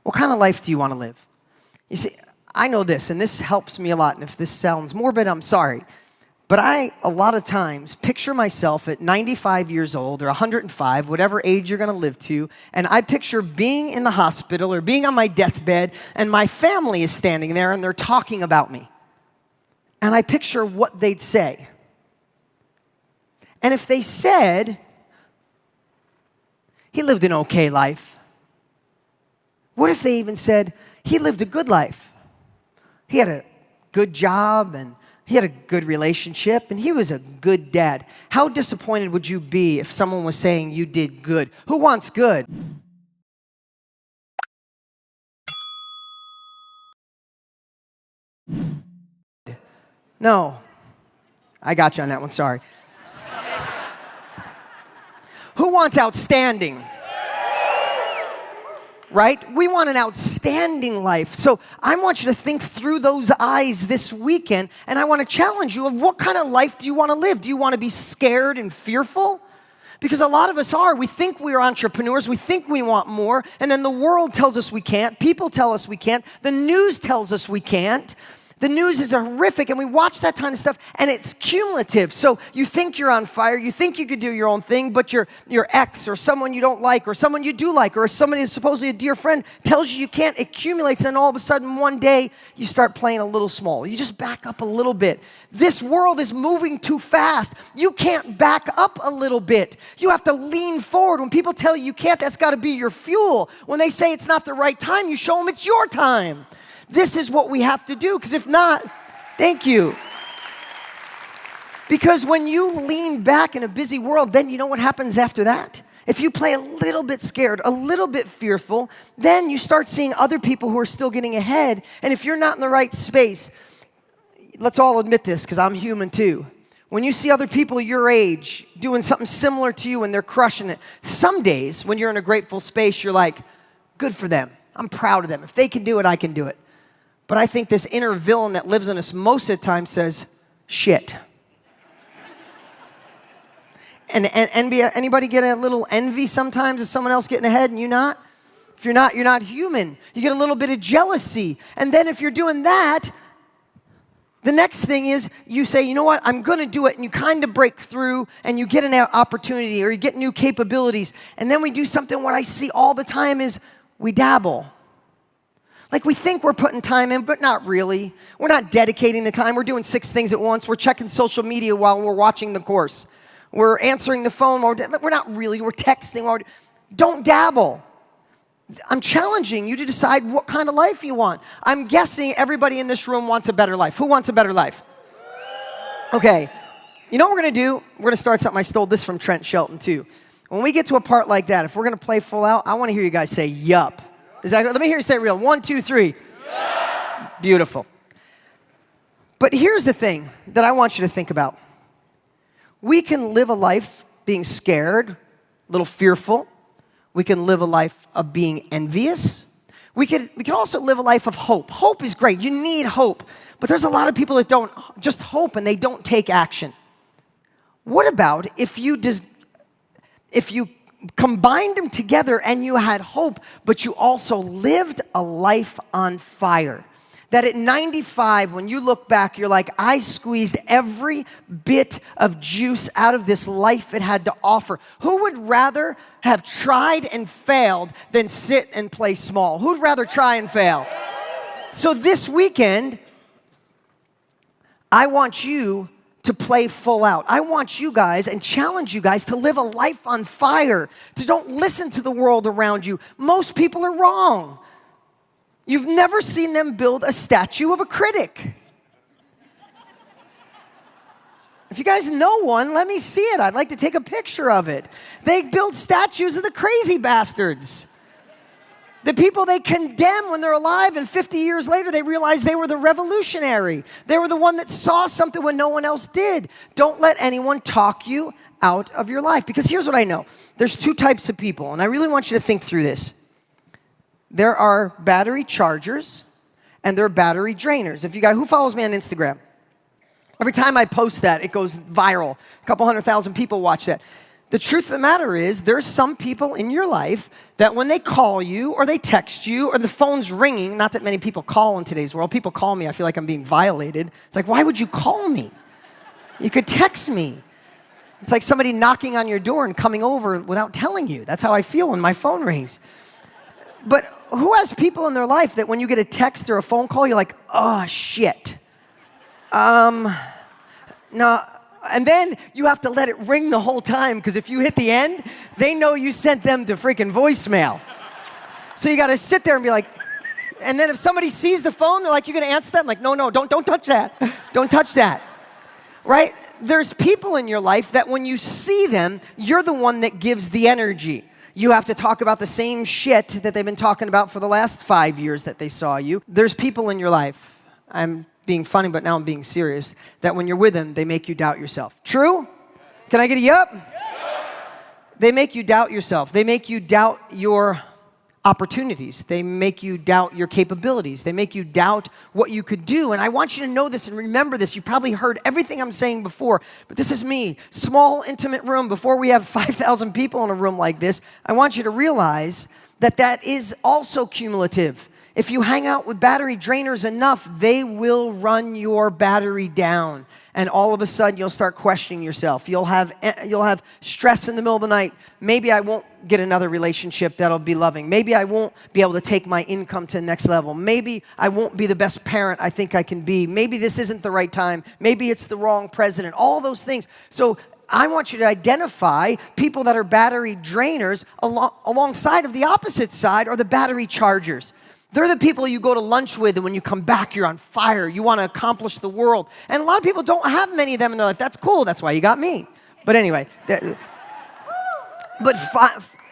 What kind of life do you want to live? You see, I know this, and this helps me a lot, and if this sounds morbid, I'm sorry. But I, a lot of times, picture myself at 95 years old or 105, whatever age you're going to live to, and I picture being in the hospital or being on my deathbed, and my family is standing there, and they're talking about me. And I picture what they'd say. And if they said, he lived an okay life. What if they even said, he lived a good life? He had a good job, and he had a good relationship, and he was a good dad. How disappointed would you be if someone was saying you did good? Who wants good? No. I got you on that one, sorry. Who wants outstanding? Right? We want an outstanding life. So I want you to think through those eyes this weekend, and I want to challenge you of what kind of life do you want to live? Do you want to be scared and fearful? Because a lot of us are. We think we're entrepreneurs. We think we want more, and then the world tells us we can't. People tell us we can't. The news tells us we can't. The news is horrific, and we watch that kind of stuff, and it's cumulative. So you think you're on fire, you think you could do your own thing, but your ex or someone you don't like or someone you do like or somebody who's supposedly a dear friend tells you can't, accumulates, and all of a sudden one day you start playing a little small. You just back up a little bit. This world is moving too fast. You can't back up a little bit. You have to lean forward. When people tell you can't, that's got to be your fuel. When they say it's not the right time, you show them it's your time. This is what we have to do, because if not, thank you. Because when you lean back in a busy world, then you know what happens after that? If you play a little bit scared, a little bit fearful, then you start seeing other people who are still getting ahead. And if you're not in the right space, let's all admit this, because I'm human too. When you see other people your age doing something similar to you and they're crushing it, some days when you're in a grateful space, you're like, good for them. I'm proud of them. If they can do it, I can do it. But I think this inner villain that lives in us most of the time says, shit. And anybody get a little envy sometimes of someone else getting ahead and you not? If you're not human. You get a little bit of jealousy. And then if you're doing that, the next thing is you say, you know what, I'm going to do it. And you kind of break through and you get an opportunity or you get new capabilities. And then we do something, what I see all the time is we dabble. Like we think we're putting time in, but not really. We're not dedicating the time. We're doing 6 things at once. We're checking social media while we're watching the course. We're answering the phone. We're not really. We're texting. Don't dabble. I'm challenging you to decide what kind of life you want. I'm guessing everybody in this room wants a better life. Who wants a better life? Okay. You know what we're going to do? We're going to start something. I stole this from Trent Shelton too. When we get to a part like that, if we're going to play full out, I want to hear you guys say, yup. Let me hear you say it real. 1, 2, 3. Yeah. Beautiful. But here's the thing that I want you to think about. We can live a life being scared, a little fearful. We can live a life of being envious. We can also live a life of hope. Hope is great. You need hope. But there's a lot of people that don't just hope and they don't take action. What about if you combined them together and you had hope, but you also lived a life on fire? That at 95, when you look back, you're like, I squeezed every bit of juice out of this life it had to offer. Who would rather have tried and failed than sit and play small? Who'd rather try and fail? So this weekend, I want you to play full out. I want you guys and challenge you guys to live a life on fire, to don't listen to the world around you. Most people are wrong. You've never seen them build a statue of a critic. If you guys know one, let me see it. I'd like to take a picture of it. They build statues of the crazy bastards. The people they condemn when they're alive, and 50 years later, they realize they were the revolutionary. They were the one that saw something when no one else did. Don't let anyone talk you out of your life. Because here's what I know. There's 2 types of people, and I really want you to think through this. There are battery chargers, and there are battery drainers. Who follows me on Instagram? Every time I post that, it goes viral. A couple 100,000 people watch that. The truth of the matter is, there's some people in your life that when they call you or they text you or the phone's ringing, not that many people call in today's world. People call me, I feel like I'm being violated. It's like, why would you call me? You could text me. It's like somebody knocking on your door and coming over without telling you. That's how I feel when my phone rings. But who has people in their life that when you get a text or a phone call, you're like, oh, shit. No. And then you have to let it ring the whole time, because if you hit the end, they know you sent them to freaking voicemail. So you got to sit there and be like, and then if somebody sees the phone, they're like, you going to answer that? I'm like, no, don't touch that. Don't touch that. Right? There's people in your life that when you see them, you're the one that gives the energy. You have to talk about the same shit that they've been talking about for the last 5 years that they saw you. There's people in your life, I'm being funny, but now I'm being serious, that when you're with them, they make you doubt yourself. True? Can I get a yup? They make you doubt yourself. They make you doubt your opportunities. They make you doubt your capabilities. They make you doubt what you could do. And I want you to know this and remember this. You probably heard everything I'm saying before, but this is me. Small, intimate room. Before we have 5,000 people in a room like this, I want you to realize that that is also cumulative. If you hang out with battery drainers enough, they will run your battery down. And all of a sudden, you'll start questioning yourself. You'll have stress in the middle of the night. Maybe I won't get another relationship that'll be loving. Maybe I won't be able to take my income to the next level. Maybe I won't be the best parent I think I can be. Maybe this isn't the right time. Maybe it's the wrong president. All those things. So I want you to identify people that are battery drainers alongside of the opposite side are the battery chargers. They're the people you go to lunch with, and when you come back, you're on fire. You want to accomplish the world. And a lot of people don't have many of them in their life. That's cool. That's why you got me. But anyway,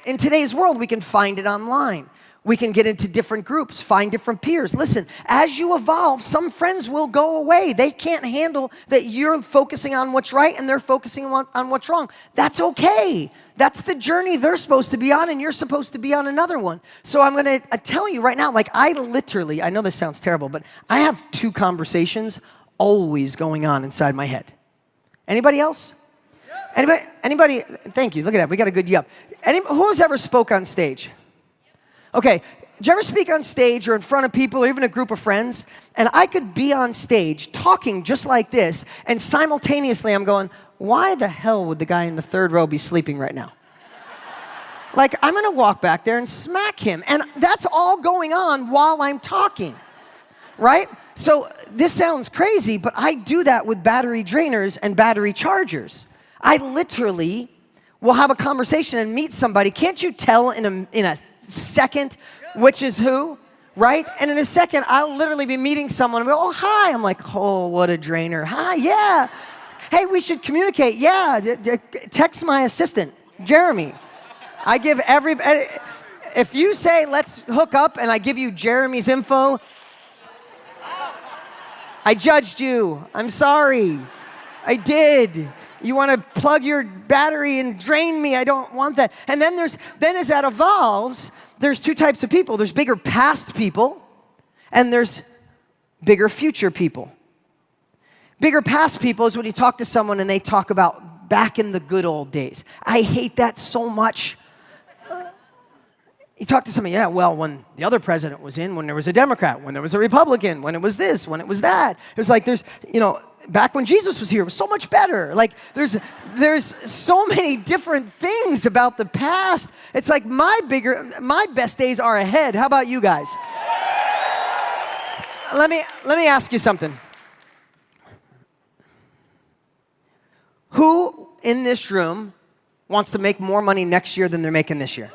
in today's world, we can find it online. We can get into different groups, find different peers. Listen, as you evolve, some friends will go away. They can't handle that you're focusing on what's right and they're focusing on what's wrong. That's okay. That's the journey they're supposed to be on, and you're supposed to be on another one. So I'm going to tell you right now, like I know this sounds terrible, but I have 2 conversations always going on inside my head. Anybody else? Anybody? Thank you. Look at that. We got a good yup. Who's ever spoke on stage? Okay, did you ever speak on stage or in front of people or even a group of friends? And I could be on stage talking just like this, and simultaneously I'm going, why the hell would the guy in the 3rd row be sleeping right now? Like, I'm going to walk back there and smack him. And that's all going on while I'm talking, right? So this sounds crazy, but I do that with battery drainers and battery chargers. I literally will have a conversation and meet somebody. Can't you tell in a second which is who, right? And in a second, I'll literally be meeting someone and go, oh, hi. I'm like, oh, what a drainer. Hi, yeah. Hey, we should communicate. Yeah, text my assistant, Jeremy. I give if you say, let's hook up, and I give you Jeremy's info, I judged you. I'm sorry. I did. You want to plug your battery and drain me. I don't want that. And then as that evolves, there's 2 types of people. There's bigger past people, and there's bigger future people. Bigger past people is when you talk to someone and they talk about back in the good old days. I hate that so much. You talk to somebody, yeah, well, when the other president was in, when there was a Democrat, when there was a Republican, when it was this, when it was that. It was like back when Jesus was here, it was so much better. Like, there's so many different things about the past. It's like my best days are ahead. How about you guys? Let me ask you something. Who in this room wants to make more money next year than they're making this year?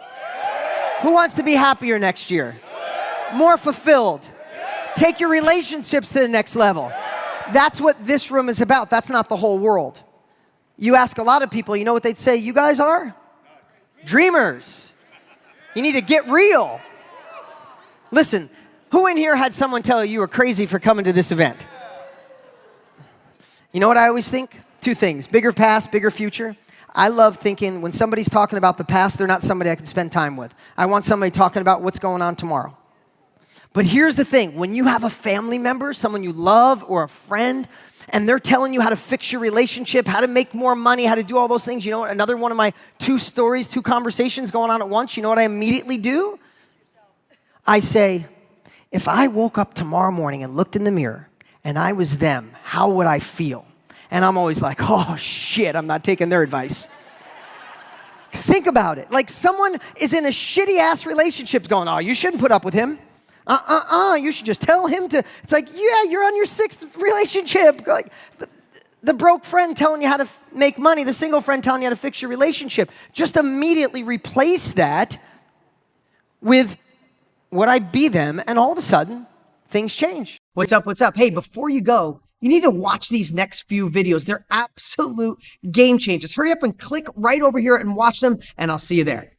Who wants to be happier next year? More fulfilled? Take your relationships to the next level. That's what this room is about. That's not the whole world. You ask a lot of people, you know what they'd say you guys are? Dreamers. You need to get real. Listen, who in here had someone tell you were crazy for coming to this event? You know what I always think? 2 things, bigger past, bigger future. I love thinking when somebody's talking about the past, they're not somebody I can spend time with. I want somebody talking about what's going on tomorrow. But here's the thing, when you have a family member, someone you love or a friend, and they're telling you how to fix your relationship, how to make more money, how to do all those things. You know what? Another one of my two conversations going on at once. You know what I immediately do? I say, if I woke up tomorrow morning and looked in the mirror and I was them, how would I feel? And I'm always like, oh shit, I'm not taking their advice. Think about it. Like someone is in a shitty ass relationship going, oh, you shouldn't put up with him. You should just tell him to. It's like, yeah, you're on your 6th relationship. Like the broke friend telling you how to make money, the single friend telling you how to fix your relationship. Just immediately replace that with would I be them? And all of a sudden, things change. What's up? What's up? Hey, before you go, you need to watch these next few videos. They're absolute game changers. Hurry up and click right over here and watch them, and I'll see you there.